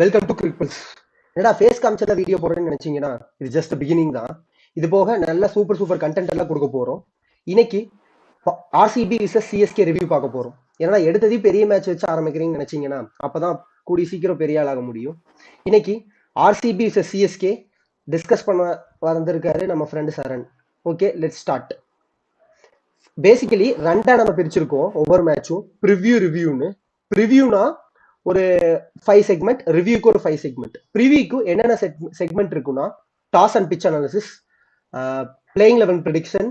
Welcome to கிரிக்பிள்ஸ். என்னடா face காமிச்சத video போடுறேன்னு நினைச்சீங்கன்னா இது ஜஸ்ட் பிகினிங் தான். இது போக நல்ல சூப்பர் கண்டென்ட் எல்லாம் கொடுக்க போறோம். இன்னைக்கு ஆர்சிபி விசஸ் சிஎஸ்கே ரிவ்யூ பார்க்க போறோம். ஏன்னா எடுத்ததே பெரிய மேட்ச் வச்சு ஆரம்பிக்கிறீங்கன்னு நினைச்சீங்கன்னா அப்பதான் கூடி சீக்கிரம் பெரிய ஆளாக முடியும். இன்னைக்கு ஆர்சிபி விசஸ் சிஎஸ்கே டிஸ்கஸ் பண்ண வந்திருக்காரு நம்ம friend Charan. Okay, let's start. Basically ரெண்டா நம்ம பிரிச்சிருக்கோம் ஒவ்வொரு மேட்சும். ரிவ்யூன்னு ப்ரிவ்யூனா ஒரு 5 செக்மெண்ட், ரிவ்யூக்கு ஒரு 5 செக்மெண்ட். ப்ரிவியூக்கு என்னென்ன செக்மெண்ட் இருக்குன்னா toss and pitch analysis, playing 11 prediction,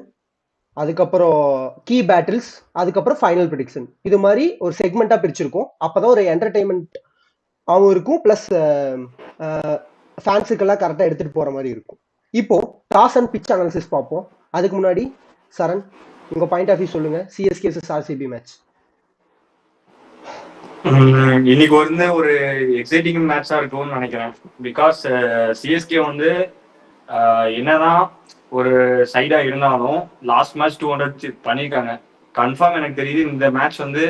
அதுக்கப்புறம் கீ பேட்டில்ஸ், அதுக்கப்புறம் ஃபைனல் ப்ரிடிக்ஷன். இது மாதிரி ஒரு செக்மெண்ட்டாக பிரிச்சிருக்கோம். அப்போதான் ஒரு என்டர்டைன்மெண்ட் ஆகும் இருக்கும், ப்ளஸ் ஃபேன்ஸுக்கெல்லாம் கரெக்டாக எடுத்துகிட்டு போகிற மாதிரி இருக்கும். இப்போ டாஸ் அண்ட் பிச் அனாலிசிஸ் பார்ப்போம். அதுக்கு முன்னாடி சரண், உங்கள் பாயிண்ட் ஆஃப் வியூ சொல்லுங்கள். சிஎஸ்கே vs ஆர்சிபி மேட்ச் இன்னைக்கு வந்து ஒரு எக்ஸைட்டிங் மேட்சா இருக்கும்னு நினைக்கிறேன். பிகாஸ் சிஎஸ்கே வந்து என்னதான் ஒரு சைடா இருந்தாலும் லாஸ்ட் மேட்ச் 200 பண்ணியிருக்காங்க. கன்ஃபார்ம் எனக்கு தெரியுது இந்த மேட்ச் வந்து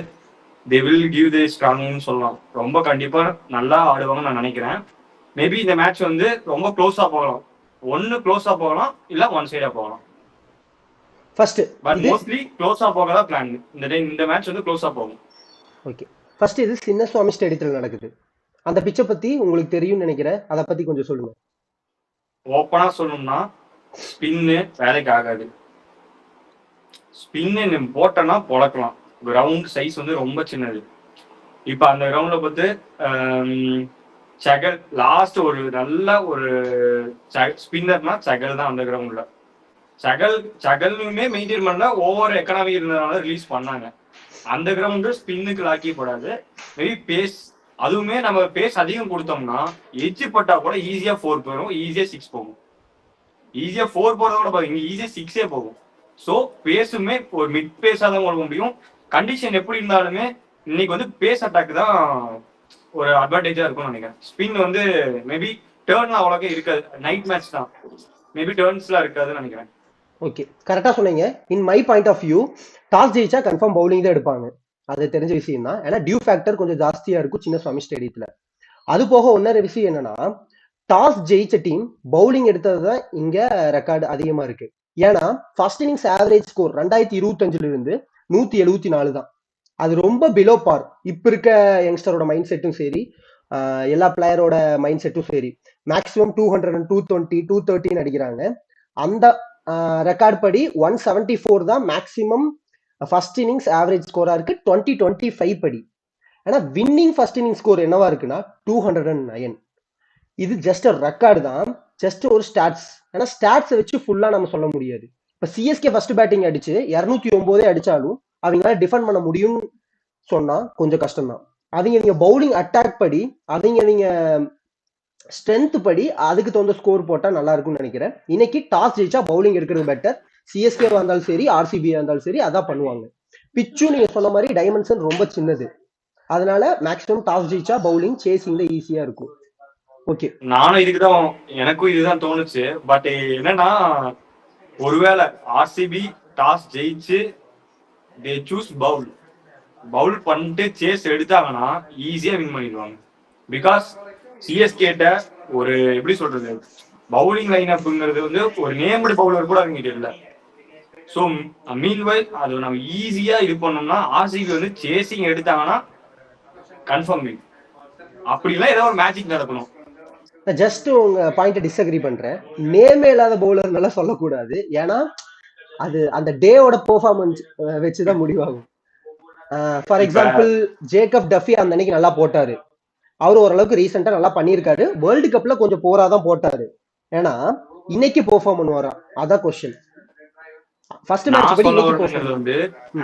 தே வில் கிவ் தி ஸ்ட்ராங்னு சொல்லலாம். ரொம்ப கண்டிப்பா நல்லா ஆடுவாங்கன்னு நான் நினைக்கிறேன். மேபி இந்த மேட்ச் வந்து ரொம்ப க்ளோஸா போகலாம். ஒன்னு க்ளோஸா போகலாம், இல்ல ஒன் சைடா போகலாம். ஃபர்ஸ்ட் பட் மோஸ்ட்லி க்ளோஸா போகதா பிளான். இந்த மேட்ச் வந்து க்ளோஸா போகும். ஓகே, ஃபர்ஸ்ட் இது சின்னசுவாமி ஸ்டேடியத்தில் நடக்குது. அந்த பிச்சை பத்தி உங்களுக்கு தெரியும்னு நினைக்கிறேன். அதை பத்தி கொஞ்சம் சொல்லுங்க. ஓப்பனா சொல்லணும்னா ஸ்பின்னு வேலைக்கு ஆகாது. ஸ்பின்னு போட்டோன்னா பொழக்கலாம். கிரவுண்ட் சைஸ் வந்து ரொம்ப சின்னது. இப்போ அந்த கிரவுண்ட்ல பார்த்து சகல் லாஸ்ட் ஒரு நல்ல ஒரு ஸ்பின்னர்னா சகல் தான். அந்த கிரவுண்ட்ல சகல்னுமே மெயின்டைன் பண்ண ஓவர் எக்கனாமி இருந்ததுனால ரிலீஸ் பண்ணாங்க. அந்த கிரவுண்டு ஸ்பின்னுக்கு லாக்கிப்படாது. மேபி பேஸ், அதுவுமே நம்ம பேஸ் அதிகம் கொடுத்தோம்னா எட்ஜ் பட்டா கூட ஈஸியா 4 போயிடும், ஈஸியா 6 போகும். ஈஸியா 4 போறத கூட பாருங்க, ஈஸியா 6 போகும். ஸோ பேஸுமே ஒரு மிட் பேஸா தான் கொடுக்க முடியும். கண்டிஷன் எப்படி இருந்தாலுமே இன்னைக்கு வந்து பேஸ் அட்டாக் தான் ஒரு அட்வான்டேஜா இருக்கும்னு நினைக்கிறேன். ஸ்பின் வந்து மேபி டேர்ன்லாம் அவ்வளோக்கே இருக்காது. நைட் மேட்ச் தான், மேபி டேர்ன்ஸ்லாம் இருக்காதுன்னு நினைக்கிறேன். ஓகே, கரெக்டாக சொன்னீங்க. In my point of view toss ஜெயிச்சா கன்ஃபார்ம் பவுலிங் தான் எடுப்பாங்க. அது தெரிஞ்ச விஷயம் தான். ஏன்னா டியூ ஃபேக்டர் கொஞ்சம் ஜாஸ்தியா இருக்கும் சின்னசுவாமி ஸ்டேடியத்தில். அது போக இன்னொரு விஷயம் என்னன்னா, டாஸ் ஜெயிச்ச டீம் பவுலிங் எடுத்தது தான் இங்க ரெக்கார்டு அதிகமா இருக்கு. ஏன்னா ஃபர்ஸ்ட் இன்னிங்ஸ் ஆவரேஜ் ஸ்கோர் 2025 இருந்து 174 தான். அது ரொம்ப பிலோ பார். இப்ப இருக்க யங்ஸ்டரோட மைண்ட் செட்டும் சரி, எல்லா பிளேயரோட மைண்ட் செட்டும் சரி. மேக்ஸிமம் 200, 220, 230 அடிக்கிறாங்க. அந்த ரெக்கார்ட் படி 174 தான் மேக்ஸிமம் ஃபர்ஸ்ட் இன்னிங்ஸ் ஆவரேஜ் ஸ்கோரா இருக்கு 2025 படி. ஆனா வின்னிங் ஃபர்ஸ்ட் இன்னிங் ஸ்கோர் என்னவா இருக்குன்னா 209. இது ஜஸ்ட் ஒரு ரெக்கார்டு தான், ஜஸ்ட் ஒரு ஸ்டாட்ஸ். ஏன்னா ஸ்டாட்ஸை வச்சு ஃபுல்லா நம்ம சொல்ல முடியாது. இப்ப சிஎஸ்கே ஃபர்ஸ்ட் பேட்டிங் அடிச்சு 209 அடிச்சாலும் அவங்களால டிஃபெண்ட் பண்ண முடியும்னு சொன்னா கொஞ்சம் கஷ்டம் தான். அவங்க பவுலிங் அட்டாக் படி, அவங்க ஸ்ட்ரென்த் படி அதுக்கு தகுந்த ஸ்கோர் போட்டா நல்லா இருக்கும்னு நினைக்கிறேன். இன்னைக்கு டாஸ் ஜெயிச்சா பவுலிங் எடுக்கிறது பெட்டர். சிஎஸ்கே இருந்தாலும் சரி, ஆர்சிபி இருந்தாலும் சரி, அதான் பண்ணுவாங்க. பிச்சும் நீங்க சொன்ன மாதிரி டைமென்ஷன் ரொம்ப சின்னது. அதனால மேக்ஸிமம் டாஸ் ஜெயிச்சா பவுலிங் சேசிங்ல ஈஸியா இருக்கும். ஓகே, நானும் இதுக்குதான், எனக்கும் இதுதான் தோணுச்சு. பட் என்னன்னா, ஒருவேளை ஆர்சிபி டாஸ் ஜெயிச்சு தே சூஸ் பவுல் பண்ணிட்டு சேஸ் எடுத்தாங்கன்னா ஈஸியா வின் பண்ணிடுவாங்க. பிகாஸ் சிஎஸ்கேட்ட ஒரு எப்படி சொல்றது, பவுலிங் லைன் அப்ங்கிறது வந்து ஒரு நேம்டு பவுலர் கூட அவங்க இல்ல. ஸோ மீன்வைல் அது நம்ம ஈஸியா இது பண்ணோம்னா ஆர்சிபி வந்து சேசிங் எடுத்தாங்கன்னா கன்ஃபார்ம் வின். அப்படிலாம் ஏதாவது ஒரு மேஜிக் நடக்கணும். ஜஸ்ட் உங்க பாயிண்ட் டிஸ்அக்ரி பண்றேன். நேமே இல்லாத பவுலர் நல்லா சொல்லக்கூடாது. ஏன்னா அது அந்த டேவோட பெர்ஃபார்மன்ஸ் வச்சுதான் முடிவாகும். ஃபார் எக்ஸாம்பிள் ஜேக்கப் டஃபி அந்த அன்னைக்கு நல்லா போட்டாரு. அவரு ஓரளவுக்கு ரீசெண்டா நல்லா பண்ணியிருக்காரு. வேர்ல்டு கப்ல கொஞ்சம் போராதான் போட்டாரு. ஏன்னா இன்னைக்கு பெர்ஃபார்ம் பண்ணுவாரா, அதான் கொஸ்டின். ஃபர்ஸ்ட் மேட்ச் படி இன்னைக்கு பெர்ஃபார்ம் வந்து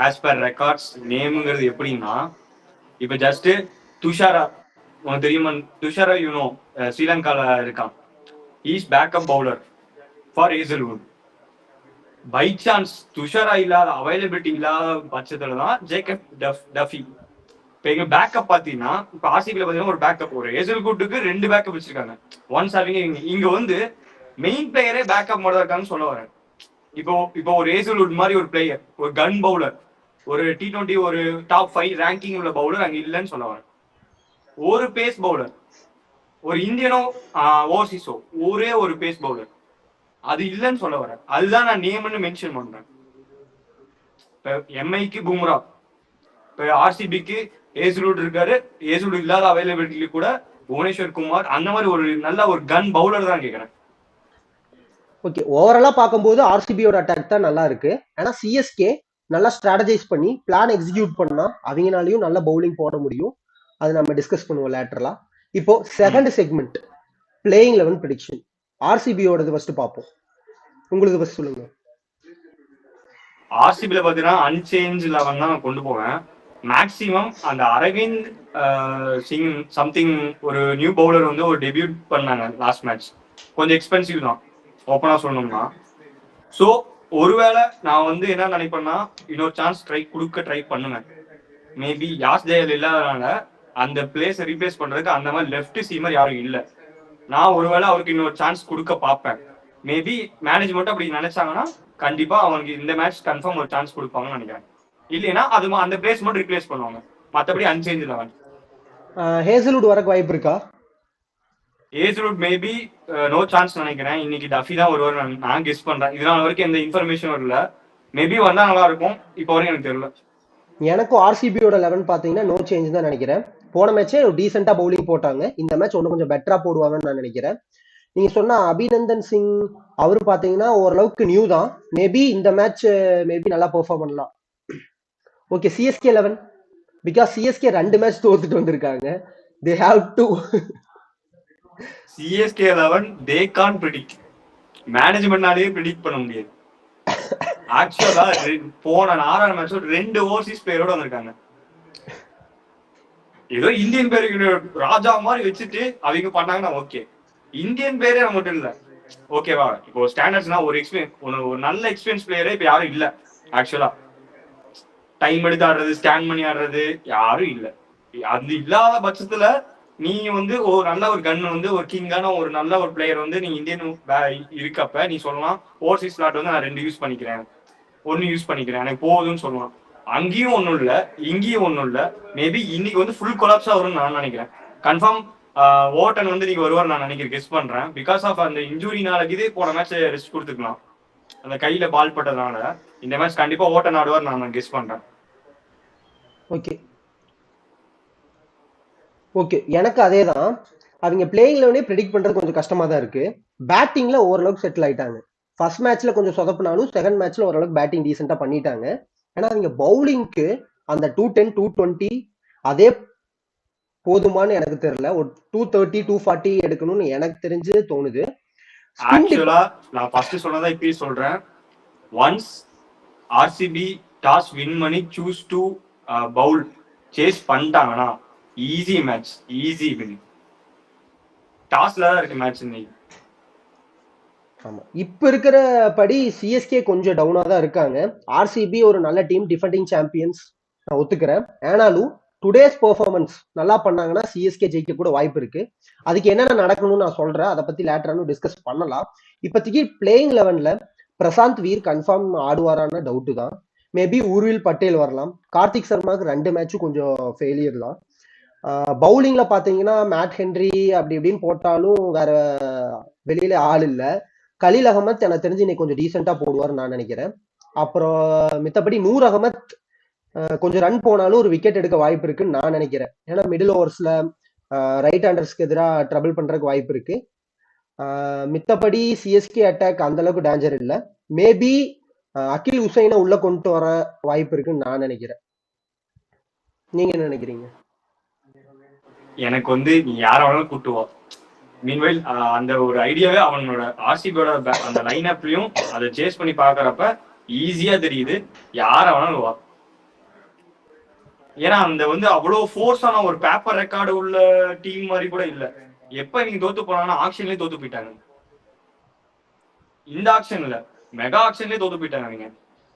as per records நேம்ங்கிறது எப்படின்னா, இப்ப ஜஸ்ட் துஷாரா உங்களுக்கு தெரியுமா? துஷாரா யூனோ ஸ்ரீலங்கால இருக்கான். Is backup bowler for Hazlewood. By chance Thushara இல்லாத அவைலபிலிட்டி இல்லாத பட்சத்துல தான் ஜேக்கப் டஃபி. இப்ப எங்க பேக்கப் பாத்தீங்கன்னா, இப்ப ஆர்சிபில பாத்தீங்கன்னா ஒரு பேக்கப், ஒரு ஹேசல்வுட்டுக்கு 2 பேக்கப் வச்சிருக்காங்க. ஒன்ஸ் அவங்க இங்க வந்து மெயின் பிளேயரே பேக்கப் மட்டும் இருக்காங்கன்னு சொல்ல வரேன். இப்போ ஒரு ஹேசல்வுட் மாதிரி ஒரு பிளேயர், ஒரு கன் பவுலர், ஒரு T20 ஒரு டாப் 5 ரேங்கிங் உள்ள பவுலர் அங்க இல்லைன்னு சொல்ல வரேன். ஒரு பேஸ் பவுலர் ஒரு இந்தியனோ ஓவர்சீஸோ ஒரே ஒரு பேஸ் பவுலர் அது இல்லைன்னு சொல்ல வரேன். அதுதான் நான் நேம்னு மென்ஷன் பண்றேன். இப்போ எம்ஐக்கு பும்ரா, இப்போ ஆர்சிபிக்கு ஏசுரூட் இருக்காரு. ஏசுரூட் இல்லாத அவைலபிலிட்டி கூட புவனேஸ்வர் குமார், அந்த மாதிரி ஒரு நல்ல ஒரு கன் பவுலர் தான் கேட்கறேன். ஓகே, ஓவராலா பார்க்கும்போது ஆர்சிபியோட அட்டாக் தான் நல்லா இருக்கு. ஆனா சிஎஸ்கே நல்லா ஸ்ட்ராட்டஜைஸ் பண்ணி பிளான் எக்ஸிக்யூட் பண்ணா அவங்கனாலையும் நல்ல பவுலிங் போட முடியும். அது நம்ம டிஸ்கஸ் பண்ணுவோம் லேட்டரலா. இப்போ செகண்ட் செக்மெண்ட் பிளேயிங் 11 ப்ரெடிக்ஷன். ஆர்சிபியோடது ஃபர்ஸ்ட் பார்ப்போம். உங்களுக்கு ஃபர்ஸ்ட் சொல்லுங்க. ஆர்சிபில பாத்தீங்கன்னா அன்சேஞ்ச் 11 தான் கொண்டு போவேன். மேக்சிமம் அந்த அரவிந்த் சிங் சம்திங் ஒரு நியூ பவுலர் வந்து ஒரு டெபியூட் பண்ணாங்க லாஸ்ட் மேட்ச். கொஞ்சம் எக்ஸ்பென்சிவ் தான் ஓப்பனா சொல்லணும்னா. ஸோ ஒருவேளை நான் வந்து என்ன நினைப்பேன்னா இன்னொரு சான்ஸ் ட்ரை பண்ணுவேன். மேபி யாஸ் ஜெயல் இல்லாதனால அந்த பிளேஸை ரீப்ளேஸ் பண்றதுக்கு அந்த மாதிரி லெஃப்ட் சீமர் யாரும் இல்லை. நான் ஒருவேளை அவருக்கு இன்னொரு சான்ஸ் கொடுக்க பார்ப்பேன். மேபி மேனேஜ்மெண்ட் அப்படி நினைச்சாங்கன்னா கண்டிப்பா அவனுக்கு இந்த மேட்ச் கன்ஃபார்ம் ஒரு சான்ஸ் கொடுப்பாங்கன்னு நினைக்கிறேன். இல்லைன்னா அது அந்த பிளேஸ் மட்டும் ரீப்ளேஸ் பண்ணுவாங்க. மற்றபடி அன்சேஞ்ச் 11. ஹேசல்வுட் வரக்கு வாய்ப்பு இருக்கா? ஏஸ்ரூட் மேபி நோ சான்ஸ் நினைக்கிறேன். இன்னைக்கு டஃபி தான் ஒருவர் நான் கெஸ் பண்றேன். இதனால வரைக்கும் எந்த இன்ஃபர்மேஷன் வரல. மேபி வந்தா நல்லா இருக்கும். இப்போ வரைக்கும் எனக்கு தெரியல. எனக்கும் ஆர்சிபியோட 11 பாத்தீங்கன்னா நோ சேஞ்ச் தான் நினைக்கிறேன். போன மேட்சே டீசெண்டா பவுலிங் போட்டாங்க. இந்த மேட்ச் ஒன்னும் கொஞ்சம் பெட்டரா போடுவாங்கன்னு நான் நினைக்கிறேன். நீங்க சொன்ன அபிநந்தன் சிங் அவரு பாத்தீங்கன்னா ஓரளவுக்கு நியூ தான். மேபி இந்த மேட்ச் மேபி நல்லா பெர்ஃபார்ம் பண்ணலாம். Okay, CSK 11 because CSK 2 match தோத்துட்டு வந்திருக்காங்க. They have to. CSK 11 they can't predict. மேனேஜ்மெண்ட்னாலேயே ப்ரிடிக்ட் பண்ண முடியாது. ஆக்சுவலா போன 4 மேட்ச் 2 ஓவர்சீஸ் பிளேயரோட வந்திருக்காங்க. ஏதோ இந்தியன் பேரு ராஜா மாதிரி வச்சுட்டு அவங்க பண்ணாங்கன்னா ஓகே. இந்தியன் பேரே நம்மகிட்ட இல்ல. ஓகேவா? இப்போ ஸ்டாண்டர்ட்ஸ்னா ஒரு நல்ல எக்ஸ்பீரியன்ஸ் பிளேயரே இப்ப யாரும் இல்ல. ஆக்சுவலா டைம் எடுத்து ஆடுறது, ஸ்கேன் பண்ணி ஆடுறது யாரும் இல்ல. அது இல்லாத பட்சத்துல நீங்க வந்து ஒரு நல்ல ஒரு கன் வந்து ஒரு கிங்கான ஒரு நல்ல ஒரு பிளேயர் வந்து நீங்க இந்தியன் இருக்கப்ப நீ சொல்லலாம் ஓவர்சீஸ் ஸ்லாட் வந்து நான் 2 யூஸ் பண்ணிக்கிறேன், 1 யூஸ் பண்ணிக்கிறேன், எனக்கு போகுதுன்னு சொல்லலாம். அங்கேயும் ஒன்றும் இல்லை, இங்கேயும் ஒன்றும் இல்லை. மேபி இன்னைக்கு வந்து ஃபுல் கொலாப்ஸா வரும்னு நான் நினைக்கிறேன். கன்ஃபார்ம் ஓட்டன் வந்து நீங்க வருவார் நான் நினைக்கிறேன், கெஸ் பண்றேன். பிகாஸ் ஆஃப் அந்த இன்ஜுரினால இதே போன மேட்ச் ரெஸ்ட் கொடுத்துக்கலாம். அந்த கையில பால் பட்டதுனால இந்த மேட்ச் கண்டிப்பா ஓட்டன் ஆடுவார் நான் கெஸ் பண்றேன். ஓகே ஓகே, எனக்கு அதே தான். அவங்க பிளேயிங் 11 ப்ரெடிக்ட் பண்றது கொஞ்சம் கஷ்டமா தான் இருக்கு. பேட்டிங்ல ஓரளவுக்கு செட்டில் ஆயிட்டாங்க. ஃபர்ஸ்ட் மேட்ச்ல கொஞ்சம் சொதப்பினாலும் செகண்ட் மேட்ச்ல ஓரளவுக்கு பேட்டிங் டீசெண்டா பண்ணிட்டாங்க. ஏன்னா அவங்க பவுலிங்க்கு அந்த 210 220 அதே போதுமானு எனக்கு தெரியல. ஒரு 230 240 எடுக்கணும்னு எனக்கு தெரிஞ்சு தோணுது. ஆக்சுவலா நான் ஃபர்ஸ்ட் சொன்னதா இப்பயும் சொல்றேன். ஒன்ஸ் ஆர்சிபி டாஸ் வின் பண்ணி சூஸ் டு பவுல் சேஸ் பண்ணிட்டாங்கன்னா ஈஸி மேட்ச், ஈஸி வின். டாஸ்ல தான் இருக்கு மேட்ச் இன்னைக்கு. ஆமா, இப்ப இருக்கிற படி சிஎஸ்கே கொஞ்சம் டவுனா தான் இருக்காங்க. ஆர்சிபி ஒரு நல்ல டீம், டிஃபெண்டிங் சாம்பியன்ஸ், நான் ஒத்துக்கிறேன். ஆனாலும் டுடேஸ் பெர்ஃபார்மன்ஸ் நல்லா பண்ணாங்கன்னா சிஎஸ்கே ஜெயிக்க கூட வாய்ப்பு இருக்கு. அதுக்கு என்னென்ன நடக்கணும்னு நான் சொல்றேன். அதை பத்தி லேட்டரானு டிஸ்கஸ் பண்ணலாம். இப்போதைக்கு பிளேயிங் 11ல பிரசாந்த் வீர் கன்ஃபார்ம் ஆடுவாரான டவுட்டு தான். மேபி உர்வில் பட்டேல் வரலாம். கார்த்திக் சர்மாவுக்கு 2 மேட்சும் கொஞ்சம் ஃபெயிலியர் தான். பவுலிங்ல பாத்தீங்கன்னா மேட் ஹென்ரி அப்படி இப்படின்னு போட்டாலும் வேற வெளியில ஆள் இல்லை. கலீல் அகமத் எனக்கு தெரிஞ்சு இன்னைக்கு கொஞ்சம் டீசெண்டா போடுவார்னு நான் நினைக்கிறேன். அப்புறம் மித்தபடி நூர் அகமத் கொஞ்சம் ரன் போனாலும் ஒரு விக்கெட் எடுக்க வாய்ப்பு இருக்குன்னு நான் நினைக்கிறேன். ஏன்னா மிடில் ஓவர்ஸ்ல ரைட் ஹேண்டர்ஸ்க்கு எதிராக ட்ரபிள் பண்றதுக்கு வாய்ப்பு இருக்கு. மித்தபடி சிஎஸ்கே அட்டாக் அந்த அளவுக்கு டேஞ்சர் இல்லை. மேபி அகில் ஹுசைனை உள்ள கொண்டு வர வாய்ப்பு இருக்குன்னு நான் நினைக்கிறேன். நீங்க என்ன நினைக்கிறீங்க? எனக்கு வந்து நீ யார வேணாலும் கூட்டுவா. மீன்வைல் அந்த ஒரு ஐடியாவே அவனோட ஆர்சிபியோட அந்த லைன் அப்லயும் அதை சேஸ் பண்ணி பாக்குறப்ப ஈஸியா தெரியுது யார வேணாலும் வா. ஏன்னா அந்த வந்து அவ்வளவு ஃபோர்ஸான ஒரு பேப்பர் ரெக்கார்டு உள்ள டீம் மாதிரி கூட இல்ல. எப்ப நீங்க தோத்து போனாங்கன்னா ஆக்ஷன்லயே தோத்து போயிட்டாங்க. இந்த ஆக்ஷன்ல மெகா ஆக்ஷன்லயே தோத்து போயிட்டாங்க. நீங்க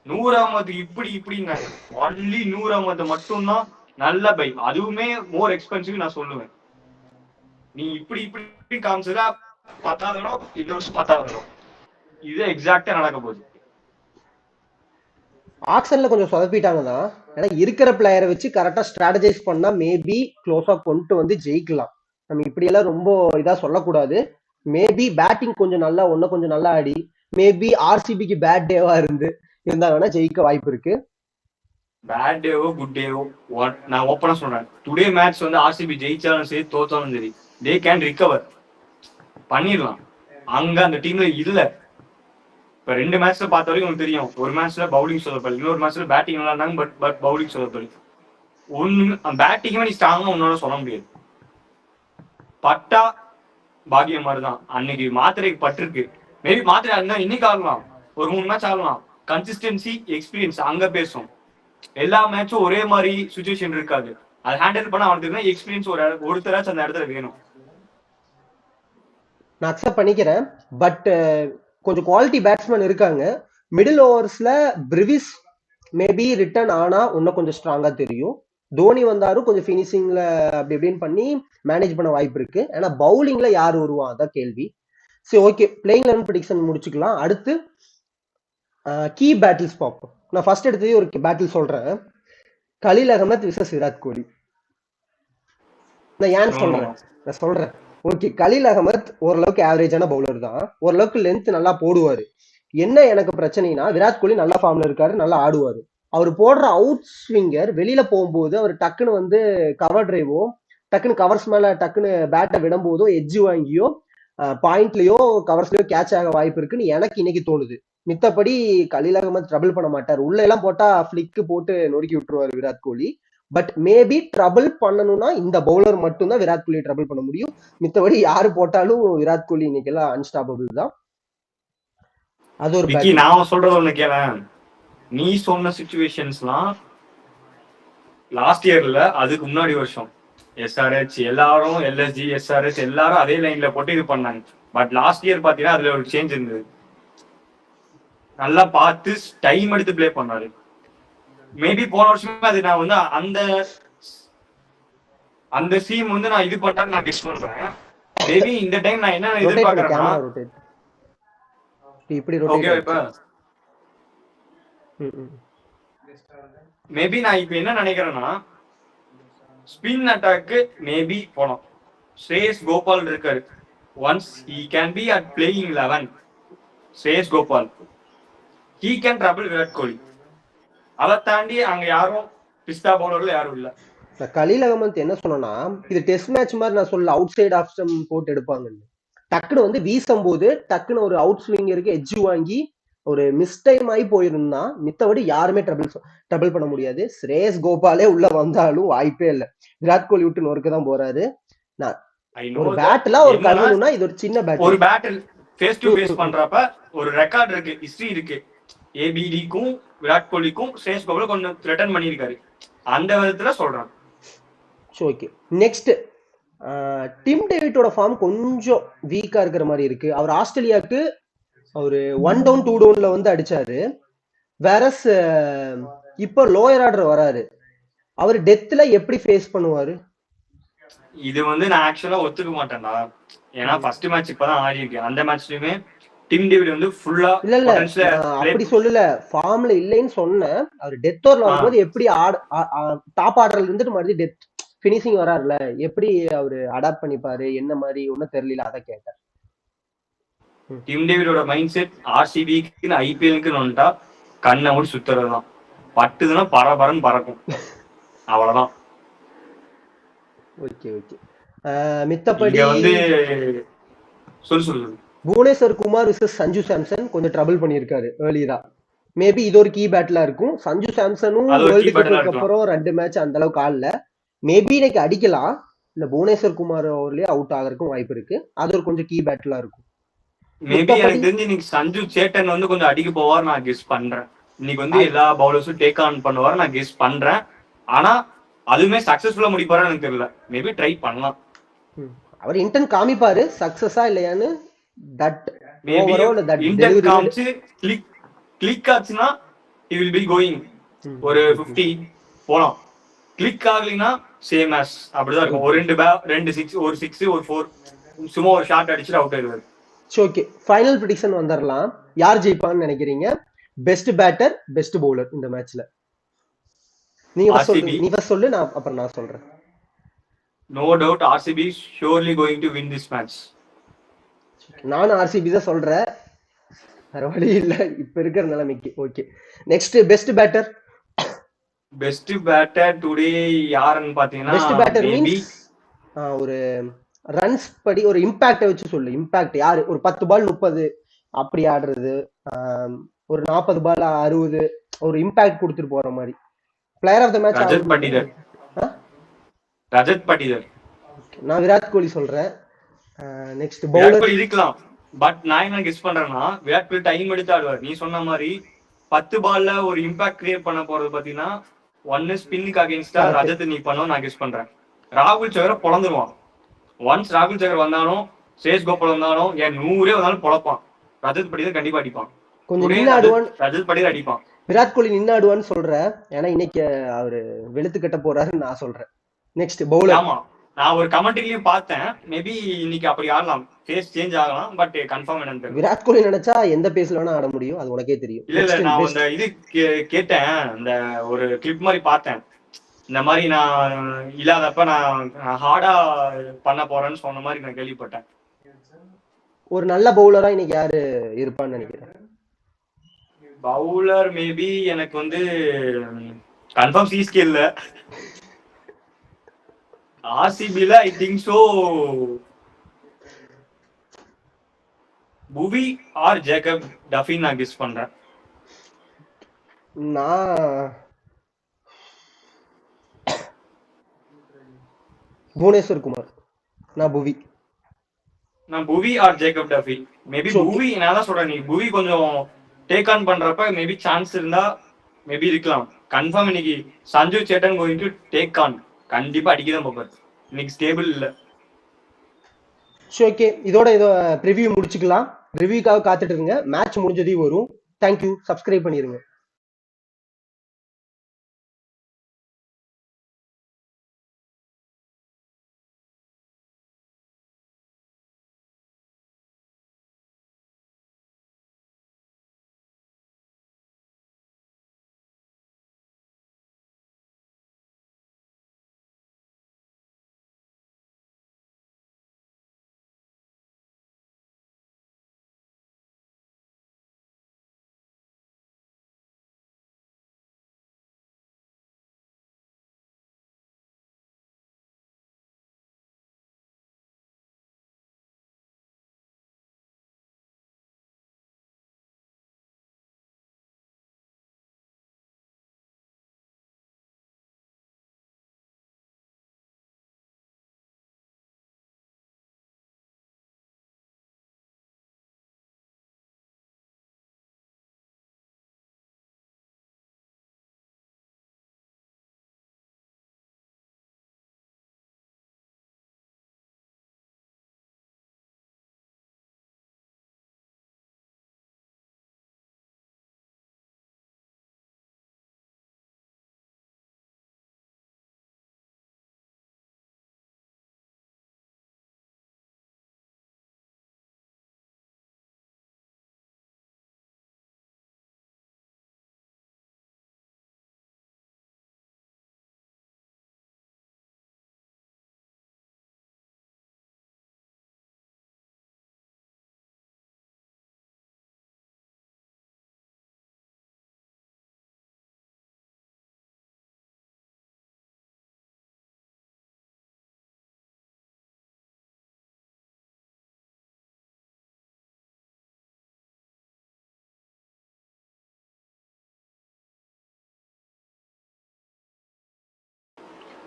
100 அகமது இப்படின்னா ஒன்லி 100 அகமது மட்டும்தான் நல்ல பை. அதுவுமே மோர் எக்ஸ்பென்சிவ் நான் சொல்லுவேன். நீ இப்படி காமிச்சதா 10வது இடம், இன்னொரு 10வது இடம். இது எக்ஸாக்டா நடக்க போகுது. ஆக்ஷன்ல கொஞ்சம் சொதப்பிட்டாங்க தான். ஏன்னா இருக்கிற பிளேயரை வச்சு கரெக்டா ஸ்ட்ராட்டஜைஸ் பண்ணா மேபி க்ளோஸா கொண்டு வந்து ஜெயிக்கலாம். நம்ம இப்படி எல்லாம் ரொம்ப இதா சொல்லக்கூடாது. மேபி பேட்டிங் கொஞ்சம் நல்லா ஆடி மேபி ஆர்சிபிக்கு பேட் டேவா இருந்தாங்கன்னா ஜெயிக்க வாய்ப்பு இருக்கு. பேட் டேவோ குட் டேவோ நான் ஓப்பனா சொல்றேன், டுடே மேட்ச் வந்து ஆர்சிபி ஜெயிச்சாலும் சரி தோத்தாலும் சரி தே கேன் ரிகவர் பண்ணிடலாம். அங்க அந்த டீம்ல இல்ல. இப்ப 2 மேட்ச்ல பார்த்த வரைக்கும் உங்களுக்கு தெரியும், ஒரு மேட்ச்ல பவுலிங் சொதப்பல், இன்னொரு மேட்ச்ல பேட்டிங் நல்லா இருந்தாங்க, பட் பவுலிங் சொதப்பல். ஒண்ணு பேட்டிங்குமே நீ ஸ்ட்ராங்கா உன்னால சொல்ல முடியாது. பட்டா பாக்கியம் மாதிரிதான். அன்னைக்கு மாத்திரைக்கு பட்டிருக்கு, மேபி மாத்திரை இருந்தா இன்னைக்கு ஆடலாம், ஒரு 3 மேட்ச் ஆடலாம். கன்சிஸ்டன்சி எக்ஸ்பீரியன்ஸ் அங்க பேசும். எல்லா மேட்சும் ஒரே மாதிரி சுச்சுவேஷன் இருக்காது. அதை ஹேண்டில் பண்ண அவனுக்கு எக்ஸ்பீரியன்ஸ் ஒருத்தராச்சும் அந்த இடத்துல வேணும். நான் அக்செப்ட் பண்ணிக்கிறேன். பட் கொஞ்சம் குவாலிட்டி பேட்ஸ்மேன் இருக்காங்க. மிடில் ஓவர்ஸ்ல பிரிவிஸ் மேபி ரிட்டர்ன் ஆனா இன்னும் கொஞ்சம் ஸ்ட்ராங்கா தெரியும். தோனி வந்தாரும் கொஞ்சம் ஃபினிஷிங்ல அப்படி இப்படின்னு பண்ணி மேனேஜ் பண்ண வாய்ப்பு இருக்கு. ஏன்னா பவுலிங்ல யார் வருவா அதான் கேள்வி. சரி, ஓகே, பிளேயிங் 11 ப்ரெடிக்ஷன் முடிச்சுக்கலாம். அடுத்து கீ பேட்டில்ஸ் பார்ப்போம். நான் ஃபர்ஸ்ட் எடுத்தது ஒரு பேட்டில் சொல்றேன். கலீல் அகமத் விசஸ் விராட் கோலி. நான் ஏன் சொல்றேன். ஓகே, கலீல் அகமத் ஓரளவுக்கு ஆவரேஜான பவுலர் தான், ஓரளவுக்கு லென்த் நல்லா போடுவாரு. என்ன எனக்கு பிரச்சனைனா விராட் கோலி நல்ல ஃபார்ம்ல இருக்காரு, நல்லா ஆடுவாரு. அவர் போடுற அவுட் ஸ்விங்கர் வெளியில போகும்போது அவர் டக்குன்னு கவர் டிரைவோ, டக்குன்னு கவர்ஸ் மேல டக்குன்னு பேட்டை விடும் போதோ எட்ஜ் வாங்கியோ பாயிண்ட்லயோ கவர்ஸ்லயோ கேட்ச் ஆக வாய்ப்பு இருக்குன்னு எனக்கு இன்னைக்கு தோணுது. மித்தபடி கலீல் அகமத் ட்ரபிள் பண்ண மாட்டார். உள்ள எல்லாம் போட்டா ஃபிளிக் போட்டு நொறுக்கி விட்டுருவாரு Virat Kohli. But maybe trouble பண்ணணும்னா இந்த பவுலர் மட்டும்தான் விராட் கோலி ட்ரபிள் பண்ண முடியும். மித்தபடி யாரு போட்டாலும் விராட் கோலி இன்னைக்கு எல்லாம் அன்ஸ்டாப்பபிள் தான். அது ஒரு விக்கி, நான் சொல்றது ஒண்ணு கேள. நீ சொன்ன சிச்சுவேஷன்ஸ்லாம் லாஸ்ட் இயர்ல, அதுக்கு முன்னாடி வருஷம் எஸ்ஆர்ஹெச் எல்லாரும், எல்எஸ்ஜி எஸ்ஆர்ஹெச் எல்லாரும் அதே லைன்ல போட்டு இது பண்ணாங்க. பட் லாஸ்ட் இயர் பாத்தீங்கன்னா அதுல ஒரு சேஞ்ச் இருந்தது. நல்லா பார்த்து டைம் எடுத்து பிளே பண்ணாரு. மேபி போன வருஷமே அது நான் அந்த அந்த சீம் நான் இது பண்ணா நான் கெஸ் பண்றேன். மேபி இந்த டைம் நான் என்ன எதிர்பார்க்கறேன்னா இப்படி ஓகே இப்ப மேபி நான் இப்ப என்ன நினைக்கிறேன்னா ஸ்பின் அட்டாக்கு மேபி போனோம். ஸ்ரேயஸ் கோபால் இருக்காரு. Once he can be at playing 11, Shreyas Gopal he can trouble Virat Kohli. அதை தாண்டி அங்க யாரும் பிஸ்தா பவுலர்ல யாரும் இல்ல. கலீல் அகமத் என்ன சொன்னா, இது டெஸ்ட் மேட்ச் மாதிரி நான் சொல்ல அவுட் சைட் ஆஃப் ஸ்டம் போட்டு எடுப்பாங்கன்னு. டக்குன்னு வீசும் போது டக்குன்னு ஒரு அவுட் ஸ்விங்கருக்கு எட்ஜ் வாங்கி ஒரு மிஸ்டைம் ஆகி போயிருந்தா மித்தபடி யாருமே ட்ரபிள் பண்ண முடியாது. ஸ்ரேயஸ் கோபாலே உள்ள வந்தாலும் வாய்ப்பே இல்லை. விராட் கோலி விட்டு நொறுக்க தான் போறாரு. ஒரு பேட்ல ஒரு கழுவுனா இது ஒரு சின்ன பேட். ஒரு பேட்டில் ஃபேஸ் டு ஃபேஸ் பண்றப்ப ஒரு ரெக்கார்ட் இருக்கு, ஹிஸ்டரி இருக்கு. ஏபிடிக்கும் விராட் கோலிக்கும் ஸ்ரேயஸ் கோபால் கொஞ்சம் த்ரெட்டன் பண்ணியிருக்காரு. அந்த விதத்துல சொல்றேன். ஓகே, நெக்ஸ்ட் டிம் டேவிட்டோட ஃபார்ம் கொஞ்சம் வீக்கா இருக்கிற மாதிரி இருக்கு. அவர் ஆஸ்திரேலியாவுக்கு அவரு 1 டவுன் 2 டவுன்ல அடிச்சாரு. வேறஸ் இப்ப லோயர் ஆர்டர் வராரு. அவர் டெத்ல எப்படி ஃபேஸ் பண்ணுவாரு? இது நான் ஆக்சுவலா ஒத்துக்க மாட்டேன்டா. ஏன்னா ஃபர்ஸ்ட் மேட்ச் இப்பதான் ஆடி இருக்கு. அந்த மேட்ச்லயுமே டிம் டேவிட் ஃபுல்லா இல்ல அப்படி சொல்லல, ஃபார்ம்ல இல்லைன்னு சொன்னேன். அவர் டெத் ஓவர்ல வரும்போது எப்படி டாப் ஆர்டர்ல இருந்துட்டு மறுபடியும் டெத் பினிஷிங் வராருல, எப்படி அவரு அடாப்ட் பண்ணிப்பாரு என்ன மாதிரி ஒன்னும் தெரியல, அதை கேட்டேன். டிம் டேவிடோட மைண்ட் செட் ஆர்சிபிக்கு ஐபிஎல்க்கு வந்துட்டா கண்ணை மூடி சுத்துறதுதான். பட்டுதுன்னா பரபரன்னு பறக்கும், அவ்வளவுதான். ஓகே ஓகே, மித்தபடி சொல்லு. புவனேஸ்வர் குமார் விசஸ் சஞ்சு சாம்சன் கொஞ்சம் ட்ரபிள் பண்ணியிருக்காரு ஏர்லியரா. மேபி இது ஒரு கீ பேட்டிலா இருக்கும். சஞ்சு சாம்சனும் வேர்ல்டு கப்புக்கு அப்புறம் 2 மேட்ச் அந்த அளவுக்கு ஆடல. மேபி இன்னைக்கு அடிக்கலாம், இல்ல புவனேஸ்வர் குமார் ஓவர்லயே அவுட் ஆகிறதுக்கும் வாய்ப்பு இருக்கு. அது ஒரு கொஞ்சம் கீ பேட்டிலா இருக்கும். மேபி எனக்கு தெரிஞ்சு இன்னைக்கு சஞ்சு சேட்டன் கொஞ்சம் அடிக்க போவார் நான் கெஸ் பண்றேன். இன்னைக்கு எல்லா பவுலர்ஸும் டேக் ஆன் பண்ணுவார் நான் கெஸ் பண்றேன். ஆனா அதுவுமே சக்சஸ்ஃபுல்லா முடிப்பாரு எனக்கு தெரியல. மேபி ட்ரை பண்ணலாம். அவர் இன்டென்ட் காமிப்பாரு, சக்சஸா இல்லையான்னு. தட் ஓவரால் தட் இன்டென்ட் காமிச்சு கிளிக் ஆச்சுனா he will be going ஒரு 50 போலாம். கிளிக் ஆகலைன்னா சேம் ஆஸ் அப்படிதான் இருக்கும். ஒரு 2 6 ஒரு 6 ஒரு 4 சும்மா ஒரு ஷாட் அடிச்சுட்டு அவுட் ஆயிடுவாரு. ஓகே, ஃபைனல் ப்ரெடிக்ஷன் வந்துடலாம். யார் ஜெயிப்பான்னு நினைக்கிறீங்க? பெஸ்ட் பேட்டர், பெஸ்ட் பவுலர் இந்த மேட்ச்ல? நீ ஃபர்ஸ்ட் சொல்லு, நான் அப்புறம் நான் சொல்றேன். No doubt RCB is surely going to win this match. நானும் ஆர்சிபி தான் சொல்றேன், வேற வழி இல்ல இப்ப இருக்கிற நிலைமைக்கு. Okay, next best batter. Best batter today யாருன்னு பாத்தீங்கன்னா பெஸ்ட் பேட்டர் மேபி மீன்ஸ் ஒரு ரன்ஸ் படி ஒரு இம்பாக்ட வச்சு சொல்லு. இம்பாக்ட் யாரு? ஒரு 10 பால் 30 அப்படி ஆடுறது, ஒரு 40 பால் 60 ஒரு இம்பாக்ட் கொடுத்துட்டு போற மாதிரி. Player of the match Rajat Patidar. Rajat Patidar. நான் விராட் கோலி சொல்றேன். நெக்ஸ்ட் விராட் பவுலர் கோலி இருக்கலாம், பட் நான் என்ன கெஸ் பண்றேன்னா விராட் கோலி டைம் எடுத்து ஆடுவார். நீ சொன்ன மாதிரி 10 பால்ல ஒரு இம்பாக்ட் கிரியேட் பண்ண போறது பாத்தீங்கன்னா ஒன்னு ஸ்பின்னுக்கு அகைன்ஸ்டா ரஜத் நீ பண்ணும் நான் கெஸ் பண்றேன். ராகுல் சகரை பொழந்துருவான். ஒன்ஸ் ராகுல் சகர் வந்தாலும் சேஷ் கோபால் வந்தாலும் என் 100 வந்தாலும் பொழப்பான். ரஜத் பட்டிதர் கண்டிப்பா அடிப்பான். கொஞ்சம் நின்று ஆடுவான். ரஜத் பட்டிதர் அடிப்பான். விராட் கோலி நின்று ஆடுவான்னு சொல்றேன், ஏன்னா இன்னைக்கு அவரு வெளுத்து கட்ட போறாருன்னு நான் சொல்றேன். Next bowler. ஆமா, நான் ஒரு கமெண்ட்லயும் பார்த்தேன், மேபி இன்னைக்கு அப்படி ஆடலாம், ஃபேஸ் சேஞ்ச் ஆகலாம், பட் கன்ஃபார்ம் என்னன்னு தெரியல. விராட் கோலி நினைச்சா எந்த பேஸ்ல வேணா ஆட முடியும், அது உனக்கே தெரியும். இல்ல நான் அந்த இது கேட்டேன், அந்த ஒரு கிளிப் மாதிரி பார்த்தேன். இந்த மாதிரி நான் இல்லாதப்ப நான் ஹார்டா பண்ண போறேன்னு சொன்ன மாதிரி நான் கேள்விப்பட்டேன். ஒரு நல்ல பவுலரா இன்னைக்கு யாரு இருப்பான்னு நினைக்கிறேன்? பவுலர் மேபி எனக்கு வந்து கன்ஃபார்ம் சிஎஸ்கே இல்ல, ஆர்சிபில ஐ திங்க் சோ புவி ஆர் ஜேக்கப் டஃபின் நான் கெஸ் பண்றேன். நான் புவனேஸ்வர் குமார். நான் புவி ஆர் ஜேக்கப் டஃபி. மேபி புவி. நான் தான் சொல்றேன், நீ புவி கொஞ்சம் டேக் ஆன் பண்றப்ப மேபி சான்ஸ் இருந்தா மேபி இருக்கலாம். கன்ஃபார்ம் இன்னைக்கு Sanju chettan going to take on, கண்டிப்பா அடிக்கதான் போப்பாரு. இன்னைக்கு ஸ்டேபிள் இல்ல. ஓகே, இதோட ப்ரிவியூ முடிச்சுக்கலாம். ரிவ்யூக்காக காத்துட்டு இருங்க, மேட்ச் முடிஞ்சதையும் வரும். தேங்க்யூ, சப்ஸ்கிரைப் பண்ணிருங்க.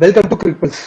Welcome to Cric pulse.